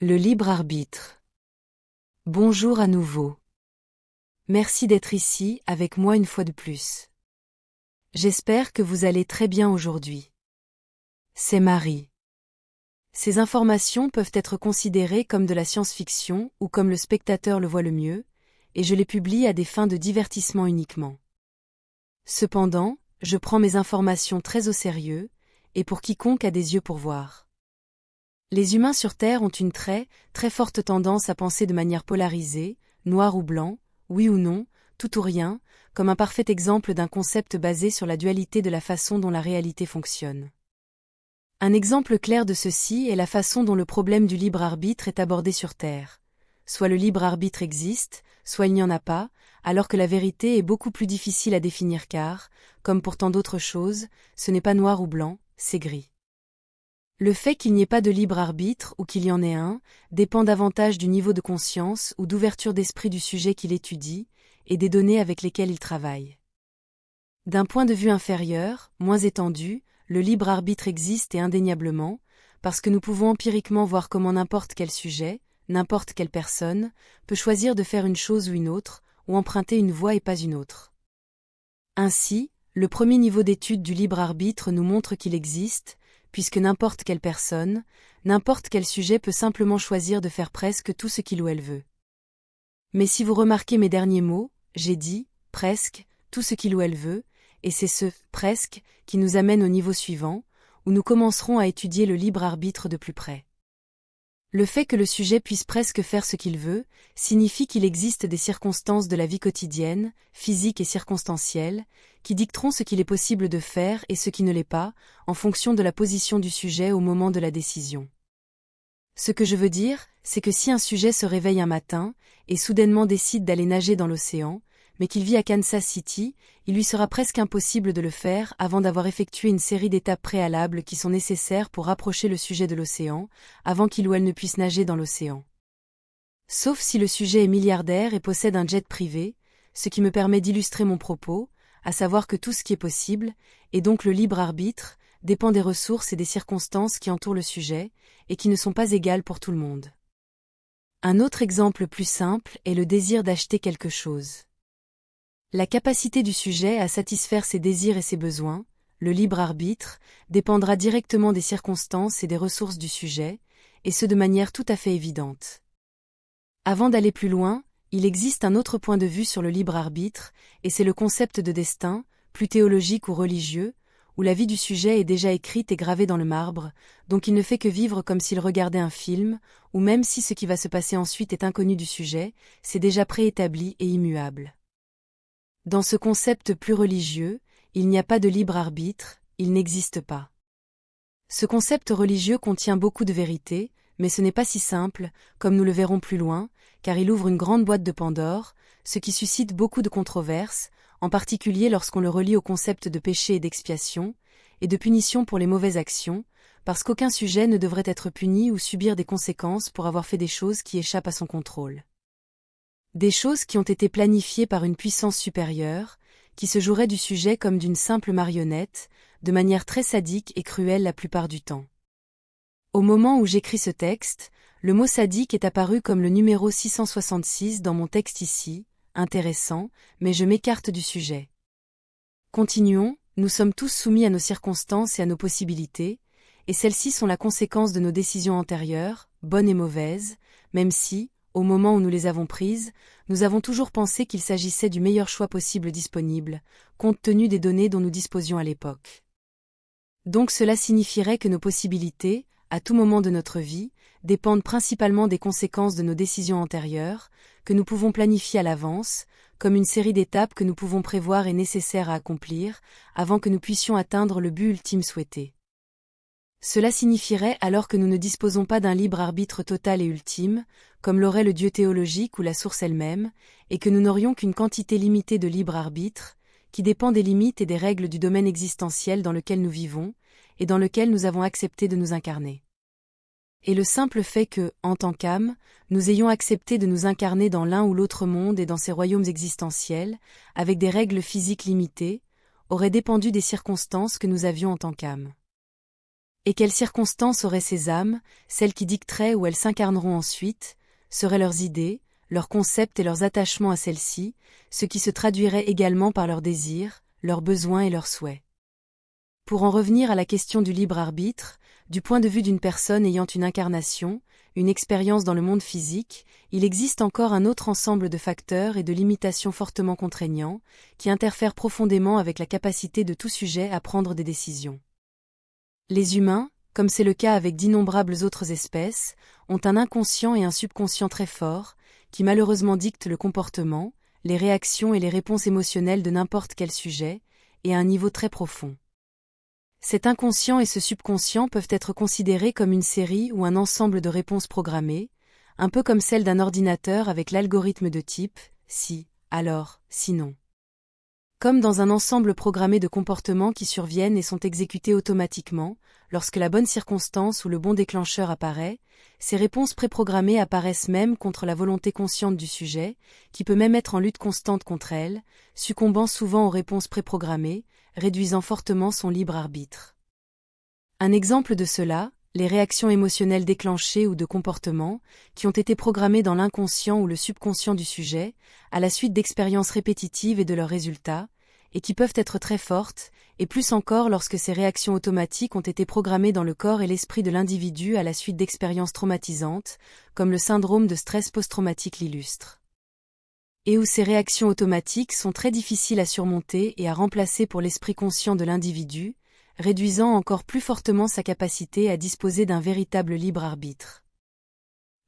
Le libre arbitre. Bonjour à nouveau. Merci d'être ici avec moi une fois de plus. J'espère que vous allez très bien aujourd'hui. C'est Marie. Ces informations peuvent être considérées comme de la science-fiction ou comme le spectateur le voit le mieux, et je les publie à des fins de divertissement uniquement. Cependant, je prends mes informations très au sérieux, et pour quiconque a des yeux pour voir. Les humains sur Terre ont une très forte tendance à penser de manière polarisée, noir ou blanc, oui ou non, tout ou rien, comme un parfait exemple d'un concept basé sur la dualité de la façon dont la réalité fonctionne. Un exemple clair de ceci est la façon dont le problème du libre arbitre est abordé sur Terre. Soit le libre arbitre existe, soit il n'y en a pas, alors que la vérité est beaucoup plus difficile à définir car, comme pour tant d'autres choses, ce n'est pas noir ou blanc, c'est gris. Le fait qu'il n'y ait pas de libre arbitre ou qu'il y en ait un, dépend davantage du niveau de conscience ou d'ouverture d'esprit du sujet qu'il étudie, et des données avec lesquelles il travaille. D'un point de vue inférieur, moins étendu, le libre arbitre existe et indéniablement, parce que nous pouvons empiriquement voir comment n'importe quel sujet, n'importe quelle personne, peut choisir de faire une chose ou une autre, ou emprunter une voie et pas une autre. Ainsi, le premier niveau d'étude du libre arbitre nous montre qu'il existe, puisque n'importe quelle personne, n'importe quel sujet peut simplement choisir de faire presque tout ce qu'il ou elle veut. Mais si vous remarquez mes derniers mots, j'ai dit, presque, tout ce qu'il ou elle veut, et c'est ce « presque » qui nous amène au niveau suivant, où nous commencerons à étudier le libre arbitre de plus près. Le fait que le sujet puisse presque faire ce qu'il veut, signifie qu'il existe des circonstances de la vie quotidienne, physiques et circonstancielles, qui dicteront ce qu'il est possible de faire et ce qui ne l'est pas, en fonction de la position du sujet au moment de la décision. Ce que je veux dire, c'est que si un sujet se réveille un matin, et soudainement décide d'aller nager dans l'océan, mais qu'il vit à Kansas City, il lui sera presque impossible de le faire avant d'avoir effectué une série d'étapes préalables qui sont nécessaires pour rapprocher le sujet de l'océan, avant qu'il ou elle ne puisse nager dans l'océan. Sauf si le sujet est milliardaire et possède un jet privé, ce qui me permet d'illustrer mon propos, à savoir que tout ce qui est possible, et donc le libre arbitre, dépend des ressources et des circonstances qui entourent le sujet, et qui ne sont pas égales pour tout le monde. Un autre exemple plus simple est le désir d'acheter quelque chose. La capacité du sujet à satisfaire ses désirs et ses besoins, le libre arbitre, dépendra directement des circonstances et des ressources du sujet, et ce de manière tout à fait évidente. Avant d'aller plus loin, il existe un autre point de vue sur le libre arbitre, et c'est le concept de destin, plus théologique ou religieux, où la vie du sujet est déjà écrite et gravée dans le marbre, donc il ne fait que vivre comme s'il regardait un film, ou même si ce qui va se passer ensuite est inconnu du sujet, c'est déjà préétabli et immuable. Dans ce concept plus religieux, il n'y a pas de libre arbitre, il n'existe pas. Ce concept religieux contient beaucoup de vérité, mais ce n'est pas si simple, comme nous le verrons plus loin, car il ouvre une grande boîte de Pandore, ce qui suscite beaucoup de controverses, en particulier lorsqu'on le relie au concept de péché et d'expiation, et de punition pour les mauvaises actions, parce qu'aucun sujet ne devrait être puni ou subir des conséquences pour avoir fait des choses qui échappent à son contrôle. Des choses qui ont été planifiées par une puissance supérieure, qui se jouerait du sujet comme d'une simple marionnette, de manière très sadique et cruelle la plupart du temps. Au moment où j'écris ce texte, le mot sadique est apparu comme le numéro 666 dans mon texte ici, intéressant, mais je m'écarte du sujet. Continuons, nous sommes tous soumis à nos circonstances et à nos possibilités, et celles-ci sont la conséquence de nos décisions antérieures, bonnes et mauvaises, même si, au moment où nous les avons prises, nous avons toujours pensé qu'il s'agissait du meilleur choix possible disponible, compte tenu des données dont nous disposions à l'époque. Donc cela signifierait que nos possibilités, à tout moment de notre vie, dépendent principalement des conséquences de nos décisions antérieures, que nous pouvons planifier à l'avance, comme une série d'étapes que nous pouvons prévoir et nécessaires à accomplir, avant que nous puissions atteindre le but ultime souhaité. Cela signifierait alors que nous ne disposons pas d'un libre arbitre total et ultime, comme l'aurait le Dieu théologique ou la source elle-même, et que nous n'aurions qu'une quantité limitée de libre arbitre, qui dépend des limites et des règles du domaine existentiel dans lequel nous vivons, et dans lequel nous avons accepté de nous incarner. Et le simple fait que, en tant qu'âme, nous ayons accepté de nous incarner dans l'un ou l'autre monde et dans ces royaumes existentiels, avec des règles physiques limitées, aurait dépendu des circonstances que nous avions en tant qu'âme. Et quelles circonstances auraient ces âmes, celles qui dicteraient où elles s'incarneront ensuite, seraient leurs idées, leurs concepts et leurs attachements à celles-ci, ce qui se traduirait également par leurs désirs, leurs besoins et leurs souhaits. Pour en revenir à la question du libre arbitre, du point de vue d'une personne ayant une incarnation, une expérience dans le monde physique, il existe encore un autre ensemble de facteurs et de limitations fortement contraignants, qui interfèrent profondément avec la capacité de tout sujet à prendre des décisions. Les humains, comme c'est le cas avec d'innombrables autres espèces, ont un inconscient et un subconscient très forts, qui malheureusement dictent le comportement, les réactions et les réponses émotionnelles de n'importe quel sujet, et à un niveau très profond. Cet inconscient et ce subconscient peuvent être considérés comme une série ou un ensemble de réponses programmées, un peu comme celle d'un ordinateur avec l'algorithme de type « si, alors, sinon ». Comme dans un ensemble programmé de comportements qui surviennent et sont exécutés automatiquement, lorsque la bonne circonstance ou le bon déclencheur apparaît, ces réponses préprogrammées apparaissent même contre la volonté consciente du sujet, qui peut même être en lutte constante contre elles, succombant souvent aux réponses préprogrammées, réduisant fortement son libre arbitre. Un exemple de cela, les réactions émotionnelles déclenchées ou de comportements, qui ont été programmées dans l'inconscient ou le subconscient du sujet, à la suite d'expériences répétitives et de leurs résultats, et qui peuvent être très fortes, et plus encore lorsque ces réactions automatiques ont été programmées dans le corps et l'esprit de l'individu à la suite d'expériences traumatisantes, comme le syndrome de stress post-traumatique l'illustre. Et où ces réactions automatiques sont très difficiles à surmonter et à remplacer pour l'esprit conscient de l'individu, réduisant encore plus fortement sa capacité à disposer d'un véritable libre arbitre.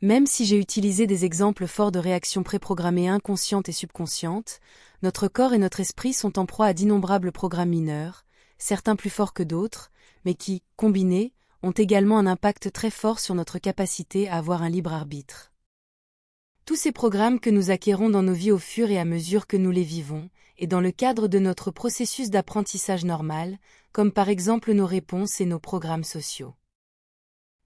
Même si j'ai utilisé des exemples forts de réactions préprogrammées inconscientes et subconscientes, notre corps et notre esprit sont en proie à d'innombrables programmes mineurs, certains plus forts que d'autres, mais qui, combinés, ont également un impact très fort sur notre capacité à avoir un libre arbitre. Tous ces programmes que nous acquérons dans nos vies au fur et à mesure que nous les vivons, et dans le cadre de notre processus d'apprentissage normal, comme par exemple nos réponses et nos programmes sociaux.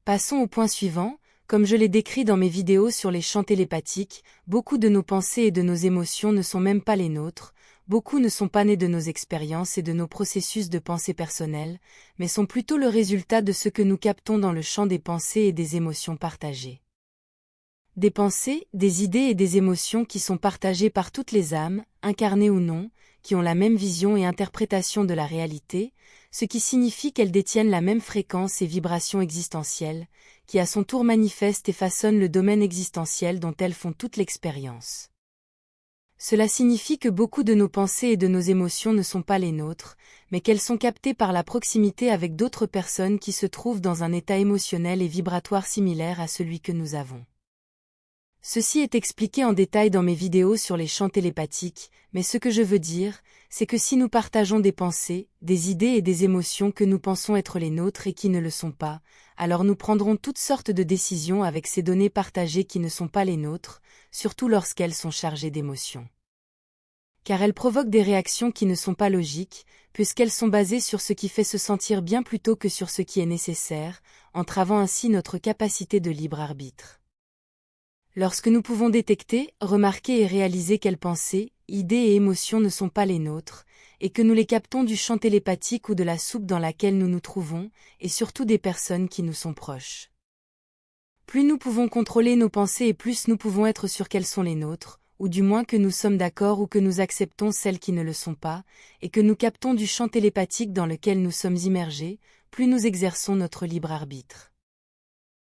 Passons au point suivant. Comme je l'ai décrit dans mes vidéos sur les champs télépathiques, beaucoup de nos pensées et de nos émotions ne sont même pas les nôtres, beaucoup ne sont pas nés de nos expériences et de nos processus de pensée personnels, mais sont plutôt le résultat de ce que nous captons dans le champ des pensées et des émotions partagées. Des pensées, des idées et des émotions qui sont partagées par toutes les âmes, incarnées ou non, qui ont la même vision et interprétation de la réalité, ce qui signifie qu'elles détiennent la même fréquence et vibration existentielle, qui à son tour manifestent et façonnent le domaine existentiel dont elles font toute l'expérience. Cela signifie que beaucoup de nos pensées et de nos émotions ne sont pas les nôtres, mais qu'elles sont captées par la proximité avec d'autres personnes qui se trouvent dans un état émotionnel et vibratoire similaire à celui que nous avons. Ceci est expliqué en détail dans mes vidéos sur les champs télépathiques, mais ce que je veux dire, c'est que si nous partageons des pensées, des idées et des émotions que nous pensons être les nôtres et qui ne le sont pas, alors nous prendrons toutes sortes de décisions avec ces données partagées qui ne sont pas les nôtres, surtout lorsqu'elles sont chargées d'émotions. Car elles provoquent des réactions qui ne sont pas logiques, puisqu'elles sont basées sur ce qui fait se sentir bien plutôt que sur ce qui est nécessaire, entravant ainsi notre capacité de libre arbitre. Lorsque nous pouvons détecter, remarquer et réaliser quelles pensées, idées et émotions ne sont pas les nôtres, et que nous les captons du champ télépathique ou de la soupe dans laquelle nous nous trouvons, et surtout des personnes qui nous sont proches. Plus nous pouvons contrôler nos pensées et plus nous pouvons être sûrs qu'elles sont les nôtres, ou du moins que nous sommes d'accord ou que nous acceptons celles qui ne le sont pas, et que nous captons du champ télépathique dans lequel nous sommes immergés, plus nous exerçons notre libre arbitre.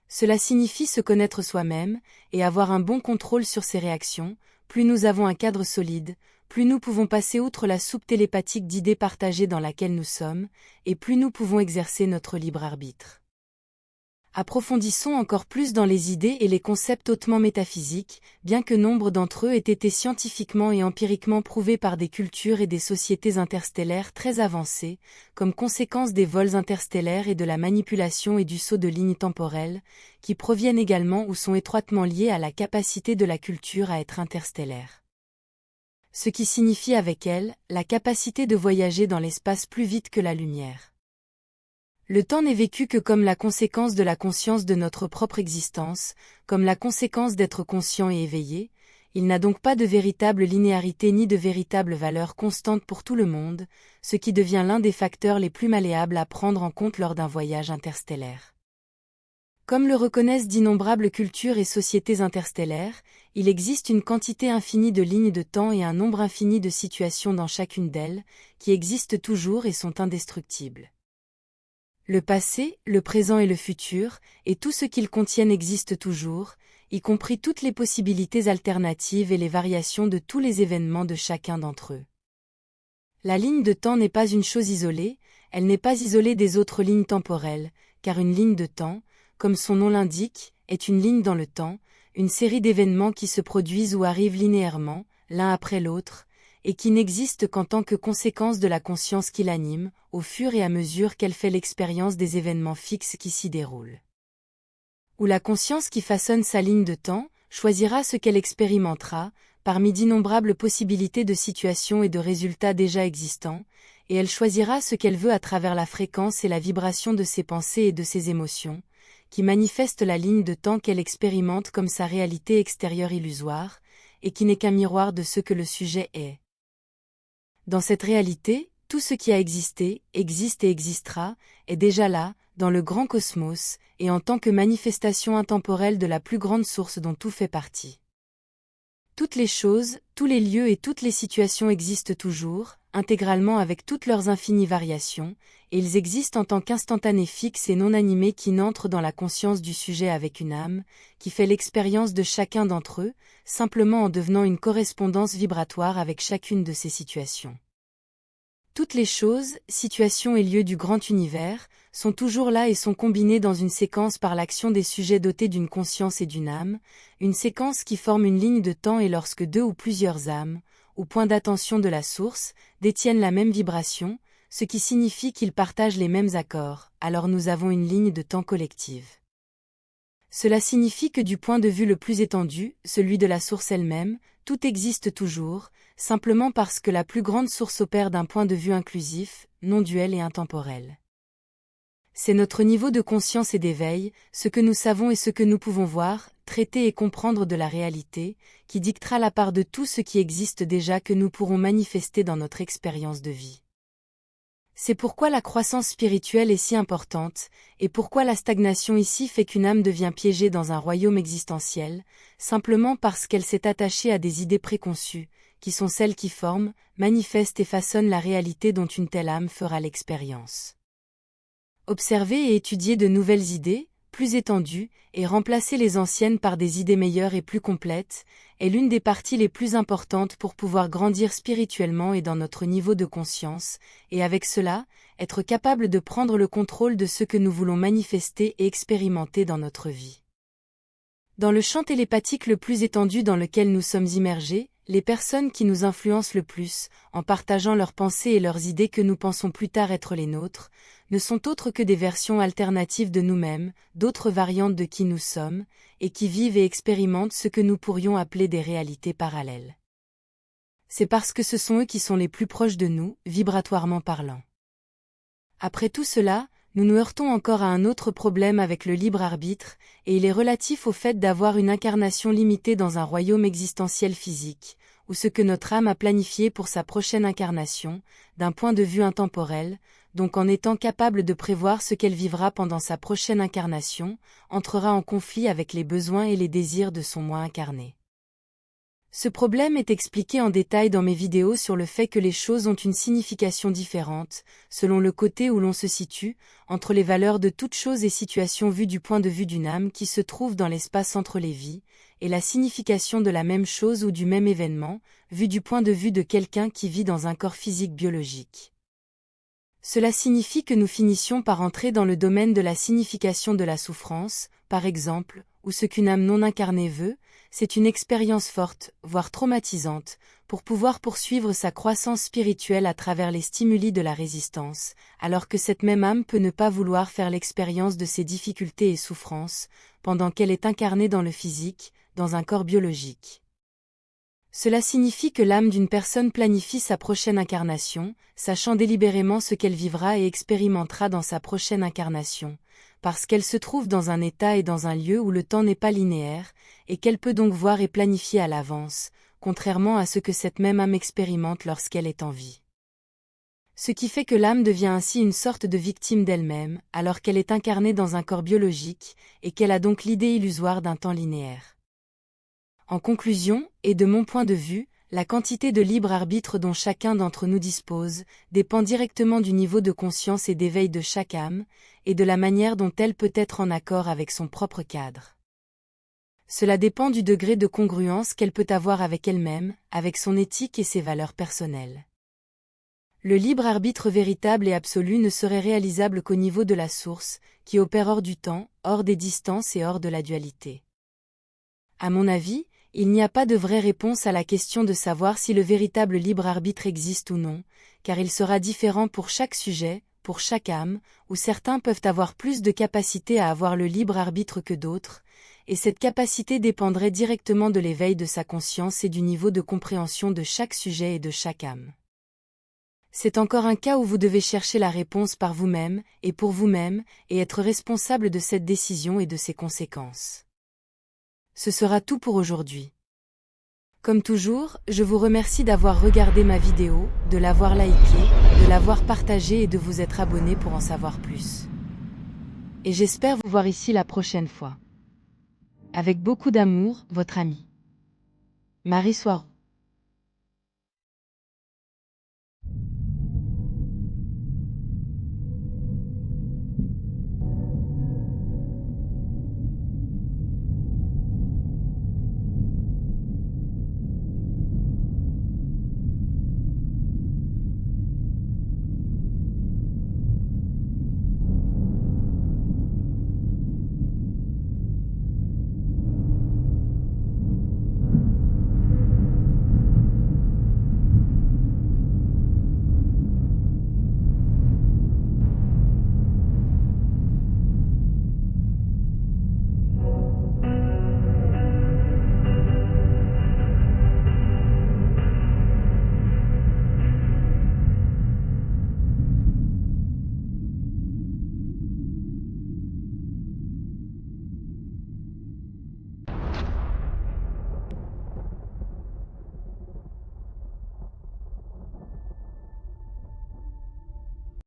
Cela signifie se connaître soi-même, et avoir un bon contrôle sur ses réactions. Plus nous avons un cadre solide, plus nous pouvons passer outre la soupe télépathique d'idées partagées dans laquelle nous sommes, et plus nous pouvons exercer notre libre arbitre. Approfondissons encore plus dans les idées et les concepts hautement métaphysiques, bien que nombre d'entre eux aient été scientifiquement et empiriquement prouvés par des cultures et des sociétés interstellaires très avancées, comme conséquence des vols interstellaires et de la manipulation et du saut de lignes temporelles, qui proviennent également ou sont étroitement liés à la capacité de la culture à être interstellaire. Ce qui signifie avec elle, la capacité de voyager dans l'espace plus vite que la lumière. Le temps n'est vécu que comme la conséquence de la conscience de notre propre existence, comme la conséquence d'être conscient et éveillé, Il n'a donc pas de véritable linéarité ni de véritable valeur constante pour tout le monde, ce qui devient l'un des facteurs les plus malléables à prendre en compte lors d'un voyage interstellaire. Comme le reconnaissent d'innombrables cultures et sociétés interstellaires, il existe une quantité infinie de lignes de temps et un nombre infini de situations dans chacune d'elles, qui existent toujours et sont indestructibles. Le passé, le présent et le futur, et tout ce qu'ils contiennent existe toujours, y compris toutes les possibilités alternatives et les variations de tous les événements de chacun d'entre eux. La ligne de temps n'est pas une chose isolée, elle n'est pas isolée des autres lignes temporelles, car une ligne de temps, comme son nom l'indique, est une ligne dans le temps, une série d'événements qui se produisent ou arrivent linéairement, l'un après l'autre, et qui n'existent qu'en tant que conséquence de la conscience qui l'anime, au fur et à mesure qu'elle fait l'expérience des événements fixes qui s'y déroulent. Ou la conscience qui façonne sa ligne de temps, choisira ce qu'elle expérimentera, parmi d'innombrables possibilités de situations et de résultats déjà existants, et elle choisira ce qu'elle veut à travers la fréquence et la vibration de ses pensées et de ses émotions, qui manifestent la ligne de temps qu'elle expérimente comme sa réalité extérieure illusoire, et qui n'est qu'un miroir de ce que le sujet est. Dans cette réalité, tout ce qui a existé, existe et existera, est déjà là, dans le grand cosmos, et en tant que manifestation intemporelle de la plus grande source dont tout fait partie. Toutes les choses, tous les lieux et toutes les situations existent toujours, intégralement avec toutes leurs infinies variations, et ils existent en tant qu'instantanés fixes et non animés qui n'entrent dans la conscience du sujet avec une âme, qui fait l'expérience de chacun d'entre eux, simplement en devenant une correspondance vibratoire avec chacune de ces situations. Toutes les choses, situations et lieux du grand univers, sont toujours là et sont combinés dans une séquence par l'action des sujets dotés d'une conscience et d'une âme, une séquence qui forme une ligne de temps et lorsque deux ou plusieurs âmes, ou points d'attention de la source, détiennent la même vibration, ce qui signifie qu'ils partagent les mêmes accords, alors nous avons une ligne de temps collective. Cela signifie que du point de vue le plus étendu, celui de la source elle-même, tout existe toujours, simplement parce que la plus grande source opère d'un point de vue inclusif, non duel et intemporel. C'est notre niveau de conscience et d'éveil, ce que nous savons et ce que nous pouvons voir, traiter et comprendre de la réalité, qui dictera la part de tout ce qui existe déjà que nous pourrons manifester dans notre expérience de vie. C'est pourquoi la croissance spirituelle est si importante, et pourquoi la stagnation ici fait qu'une âme devient piégée dans un royaume existentiel, simplement parce qu'elle s'est attachée à des idées préconçues, qui sont celles qui forment, manifestent et façonnent la réalité dont une telle âme fera l'expérience. Observer et étudier de nouvelles idées, plus étendues, et remplacer les anciennes par des idées meilleures et plus complètes, est l'une des parties les plus importantes pour pouvoir grandir spirituellement et dans notre niveau de conscience, et avec cela, être capable de prendre le contrôle de ce que nous voulons manifester et expérimenter dans notre vie. Dans le champ télépathique le plus étendu dans lequel nous sommes immergés, les personnes qui nous influencent le plus, en partageant leurs pensées et leurs idées que nous pensons plus tard être les nôtres, ne sont autres que des versions alternatives de nous-mêmes, d'autres variantes de qui nous sommes, et qui vivent et expérimentent ce que nous pourrions appeler des réalités parallèles. C'est parce que ce sont eux qui sont les plus proches de nous, vibratoirement parlant. Après tout cela, nous nous heurtons encore à un autre problème avec le libre arbitre, et il est relatif au fait d'avoir une incarnation limitée dans un royaume existentiel physique, ou ce que notre âme a planifié pour sa prochaine incarnation, d'un point de vue intemporel, donc en étant capable de prévoir ce qu'elle vivra pendant sa prochaine incarnation, entrera en conflit avec les besoins et les désirs de son moi incarné. Ce problème est expliqué en détail dans mes vidéos sur le fait que les choses ont une signification différente, selon le côté où l'on se situe, entre les valeurs de toute chose et situation vues du point de vue d'une âme qui se trouve dans l'espace entre les vies, et la signification de la même chose ou du même événement, vu du point de vue de quelqu'un qui vit dans un corps physique biologique. Cela signifie que nous finissions par entrer dans le domaine de la signification de la souffrance, par exemple, ou ce qu'une âme non incarnée veut, c'est une expérience forte, voire traumatisante, pour pouvoir poursuivre sa croissance spirituelle à travers les stimuli de la résistance, alors que cette même âme peut ne pas vouloir faire l'expérience de ces difficultés et souffrances, pendant qu'elle est incarnée dans le physique, dans un corps biologique. Cela signifie que l'âme d'une personne planifie sa prochaine incarnation, sachant délibérément ce qu'elle vivra et expérimentera dans sa prochaine incarnation, parce qu'elle se trouve dans un état et dans un lieu où le temps n'est pas linéaire, et qu'elle peut donc voir et planifier à l'avance, contrairement à ce que cette même âme expérimente lorsqu'elle est en vie. Ce qui fait que l'âme devient ainsi une sorte de victime d'elle-même, alors qu'elle est incarnée dans un corps biologique, et qu'elle a donc l'idée illusoire d'un temps linéaire. En conclusion, et de mon point de vue, la quantité de libre arbitre dont chacun d'entre nous dispose, dépend directement du niveau de conscience et d'éveil de chaque âme, et de la manière dont elle peut être en accord avec son propre cadre. Cela dépend du degré de congruence qu'elle peut avoir avec elle-même, avec son éthique et ses valeurs personnelles. Le libre arbitre véritable et absolu ne serait réalisable qu'au niveau de la source, qui opère hors du temps, hors des distances et hors de la dualité. À mon avis, il n'y a pas de vraie réponse à la question de savoir si le véritable libre arbitre existe ou non, car il sera différent pour chaque sujet, pour chaque âme, où certains peuvent avoir plus de capacité à avoir le libre arbitre que d'autres, et cette capacité dépendrait directement de l'éveil de sa conscience et du niveau de compréhension de chaque sujet et de chaque âme. C'est encore un cas où vous devez chercher la réponse par vous-même, et pour vous-même, et être responsable de cette décision et de ses conséquences. Ce sera tout pour aujourd'hui. Comme toujours, je vous remercie d'avoir regardé ma vidéo, de l'avoir likée, de l'avoir partagée et de vous être abonné pour en savoir plus. Et j'espère vous voir ici la prochaine fois. Avec beaucoup d'amour, votre amie Marie Soireau.